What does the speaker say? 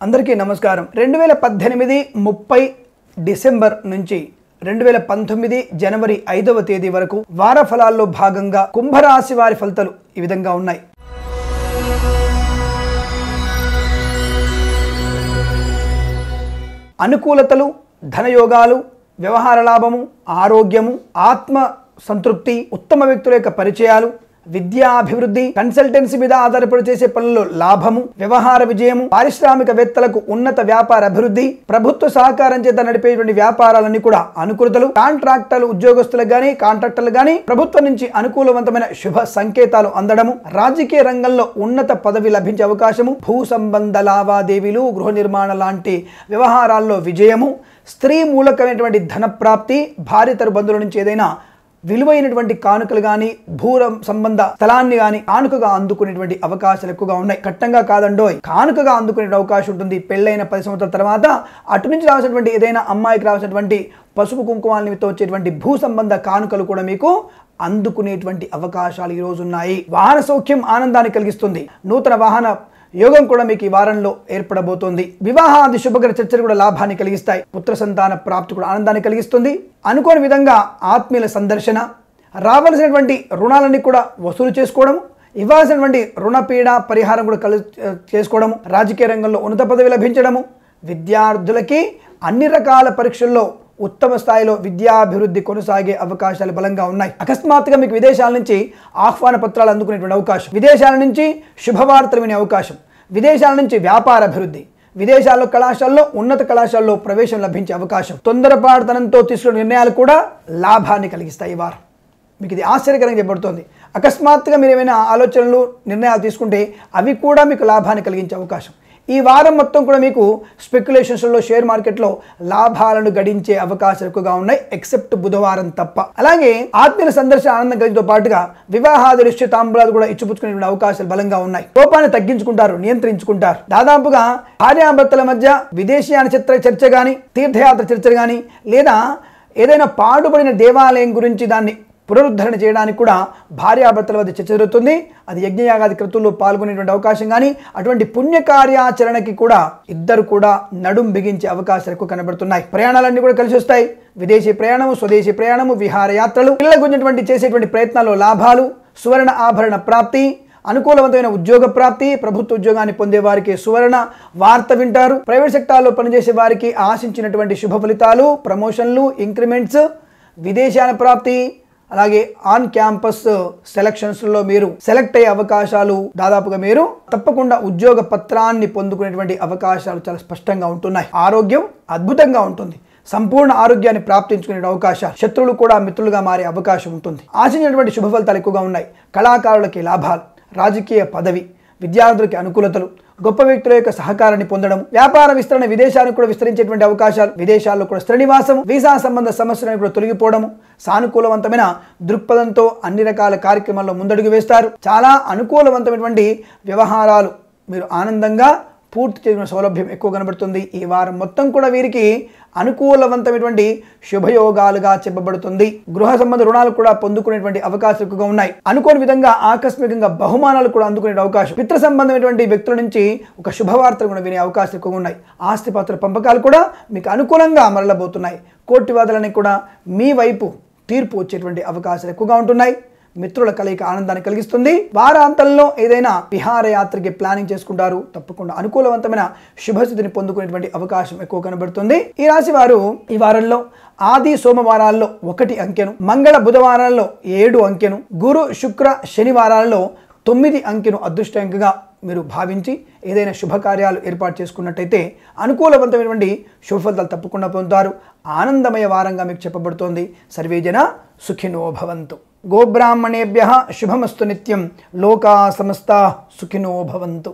అందరికీ నమస్కారం। 2018 30 డిసెంబర్ నుంచి 2019 జనవరి 5వ తేదీ వరకు వార ఫలాల్లో భాగంగా కుంభరాశి వారి ఫలితాలు ఈ విధంగా ఉన్నాయి। అనుకూలతలు, ధనయోగాలు, వ్యవహార లాభము, ఆరోగ్యము, ఆత్మ సంతృప్తి, ఉత్తమ వ్యక్తుల యొక్క పరిచయాలు, విద్యాభివృద్ధి, కన్సల్టెన్సీ మీద ఆధారపడి చేసే పనుల్లో లాభము, వ్యవహార విజయము, పారిశ్రామికవేత్తలకు ఉన్నత వ్యాపార అభివృద్ధి, ప్రభుత్వ సహకారం చేత నడిపేటువంటి వ్యాపారాలన్నీ కూడా అనుకూలతలు, కాంట్రాక్టర్లు ఉద్యోగస్తులకు గానీ కాంట్రాక్టర్లు గానీ ప్రభుత్వం నుంచి అనుకూలవంతమైన శుభ సంకేతాలు అందడము, రాజకీయ రంగంలో ఉన్నత పదవి లభించే అవకాశము, భూ సంబంధ లావాదేవీలు, గృహ నిర్మాణ లాంటి వ్యవహారాల్లో విజయము, స్త్రీ మూలకమైనటువంటి ధన ప్రాప్తి, భార్యతరు బంధువుల నుంచి ఏదైనా విలువైనటువంటి కానుకలు గాని, భూ సంబంధ స్థలాన్ని గాని కానుకగా అందుకునేటువంటి అవకాశాలు ఎక్కువగా ఉన్నాయి। కట్టంగా కాదండోయ్, కానుకగా అందుకునే అవకాశం ఉంటుంది। పెళ్ళైన 10 సంవత్సరాల తర్వాత అటు నుంచి రావాల్సినటువంటి ఏదైనా అమ్మాయికి రావాల్సినటువంటి పసుపు కుంకుమాల నిమిత్తం వచ్చేటువంటి భూ సంబంధ కానుకలు కూడా మీకు అందుకునేటువంటి అవకాశాలు ఈ రోజు ఉన్నాయి। వాహన సౌఖ్యం ఆనందాన్ని కలిగిస్తుంది। నూతన వాహన యోగం కూడా మీకు ఈ వారంలో ఏర్పడబోతోంది। వివాహాది శుభకర చర్చలు కూడా లాభాన్ని కలిగిస్తాయి। పుత్ర సంతాన ప్రాప్తి కూడా ఆనందాన్ని కలిగిస్తుంది। అనుకోని విధంగా ఆత్మీయుల సందర్శన, రావాల్సినటువంటి రుణాలన్నీ కూడా వసూలు చేసుకోవడం, ఇవ్వాల్సినటువంటి రుణపీడ పరిహారం కూడా చేసుకోవడము, రాజకీయ రంగంలో ఉన్నత పదవి లభించడము, విద్యార్థులకి అన్ని రకాల పరీక్షల్లో ఉత్తమ స్థాయిలో విద్యాభివృద్ధి కొనసాగే అవకాశాలు బలంగా ఉన్నాయి। అకస్మాత్తుగా మీకు విదేశాల నుంచి ఆహ్వాన పత్రాలు అందుకునేటువంటి అవకాశం, విదేశాల నుంచి శుభవార్తలు వినే అవకాశం, విదేశాల నుంచి వ్యాపార అభివృద్ధి, విదేశాల్లో కళాశాలలో ఉన్నత కళాశాలలో ప్రవేశం లభించే అవకాశం, తొందరపాటుతనంతో తీసుకునే నిర్ణయాలు కూడా లాభాన్ని కలిగిస్తాయి। ఈ వారం మీకు ఇది ఆశ్చర్యకరంగా చెప్పబడుతోంది। అకస్మాత్తుగా మీరు ఏమైనా ఆలోచనలు నిర్ణయాలు తీసుకుంటే అవి కూడా మీకు లాభాన్ని కలిగించే అవకాశం। ఈ వారం మొత్తం కూడా మీకు స్పెక్యులేషన్స్లో షేర్ మార్కెట్లో లాభాలను గడించే అవకాశాలు ఎక్కువగా ఉన్నాయి, ఎక్సెప్ట్ బుధవారం తప్ప। అలాగే ఆత్మీయుల సందర్శన ఆనందం కలిగితో పాటుగా వివాహాది నిశ్చితాంబులాలు కూడా ఇచ్చిపుచ్చుకునే అవకాశాలు బలంగా ఉన్నాయి। కోపాన్ని తగ్గించుకుంటారు, నియంత్రించుకుంటారు। దాదాపుగా భార్యాభర్తల మధ్య విదేశీయాన చర్చ కానీ, తీర్థయాత్ర చర్చలు కానీ, లేదా ఏదైనా పాడుబడిన దేవాలయం గురించి దాన్ని పునరుద్ధరణ చేయడానికి కూడా భార్యాభర్తల వద్ద చర్చ జరుగుతుంది। అది యజ్ఞయాగాది క్రతువుల్లో పాల్గొనేటువంటి అవకాశం కానీ, అటువంటి పుణ్య కార్యాచరణకి కూడా ఇద్దరు కూడా నడుం బిగించే అవకాశాలు ఎక్కువ కనబడుతున్నాయి। ప్రయాణాలన్నీ కూడా కలిసి వస్తాయి। విదేశీ ప్రయాణము, స్వదేశీ ప్రయాణము, విహారయాత్రలు, పిల్లల గురించినటువంటి చేసేటువంటి ప్రయత్నాల్లో లాభాలు, సువర్ణ ఆభరణ ప్రాప్తి, అనుకూలవంతమైన ఉద్యోగ ప్రాప్తి, ప్రభుత్వ ఉద్యోగాన్ని పొందే వారికి సువర్ణ వార్త వింటారు। ప్రైవేట్ సెక్టార్లో పనిచేసే వారికి ఆశించినటువంటి శుభ ఫలితాలు, ప్రమోషన్లు, ఇంక్రిమెంట్స్, విదేశాల ప్రాప్తి, అలాగే ఆన్ క్యాంపస్ సెలక్షన్స్లో మీరు సెలెక్ట్ అయ్యే అవకాశాలు, దాదాపుగా మీరు తప్పకుండా ఉద్యోగ పత్రాన్ని పొందుకునేటువంటి అవకాశాలు చాలా స్పష్టంగా ఉంటున్నాయి। ఆరోగ్యం అద్భుతంగా ఉంటుంది। సంపూర్ణ ఆరోగ్యాన్ని ప్రాప్తించుకునే అవకాశాలు, శత్రువులు కూడా మిత్రులుగా మారే అవకాశం ఉంటుంది। ఆశించినటువంటి శుభ ఫలితాలు ఎక్కువగా ఉన్నాయి। కళాకారులకి లాభాలు, రాజకీయ పదవి, విద్యార్థులకి అనుకూలతలు, గొప్ప వ్యక్తుల యొక్క సహకారాన్ని పొందడం, వ్యాపార విస్తరణ, విదేశాలకు కూడా విస్తరించేటువంటి అవకాశాలు, విదేశాల్లో కూడా స్థిర నివాసం, వీసా సంబంధ సమస్యలను కూడా తొలగిపోవడము, సానుకూలవంతమైన దృక్పథంతో అన్ని రకాల కార్యక్రమాల్లో ముందడుగు వేస్తారు। చాలా అనుకూలవంతమైనటువంటి వ్యవహారాలు మీరు ఆనందంగా పూర్తి చేసిన సౌలభ్యం ఎక్కువ కనబడుతుంది। ఈ వారం మొత్తం కూడా వీరికి అనుకూలవంతమైనటువంటి శుభయోగాలుగా చెప్పబడుతుంది। గృహ సంబంధ రుణాలు కూడా పొందుకునేటువంటి అవకాశాలు ఎక్కువగా ఉన్నాయి। అనుకోని విధంగా ఆకస్మికంగా బహుమానాలు కూడా అందుకునే అవకాశం, పితృ సంబంధమైనటువంటి వ్యక్తుల నుంచి ఒక శుభవార్తలు కూడా వినే అవకాశాలు ఎక్కువగా ఉన్నాయి। ఆస్తిపాత్ర పంపకాలు కూడా మీకు అనుకూలంగా మరలబోతున్నాయి। కోర్టు వాదనని కూడా మీ వైపు తీర్పు వచ్చేటువంటి అవకాశాలు ఎక్కువగా ఉంటున్నాయి। మిత్రుల కలయిక ఆనందాన్ని కలిగిస్తుంది। వారాంతంలో ఏదైనా విహారయాత్రకి ప్లానింగ్ చేసుకుంటారు, తప్పకుండా అనుకూలవంతమైన శుభస్థితిని పొందుకునేటువంటి అవకాశం ఎక్కువ కనబడుతుంది। ఈ రాశి వారు ఈ వారంలో ఆది సోమవారాల్లో 1 అంకెను, మంగళ బుధవారాల్లో 7 అంకెను, గురు శుక్ర శనివారాల్లో 9 అంకెను అదృష్ట అంకెగా మీరు భావించి ఏదైనా శుభకార్యాలు ఏర్పాటు చేసుకున్నట్టయితే అనుకూలవంతమైనటువంటి శుభ ఫలితాలు తప్పకుండా పొందుతారు। ఆనందమయ వారంగా మీకు చెప్పబడుతోంది। సర్వేజన సుఖినో భవంతు। గోబ్రాహ్మణేభ్యః శుభమస్తు నిత్యం। లోకా సమస్తా సుఖినో భవంతు।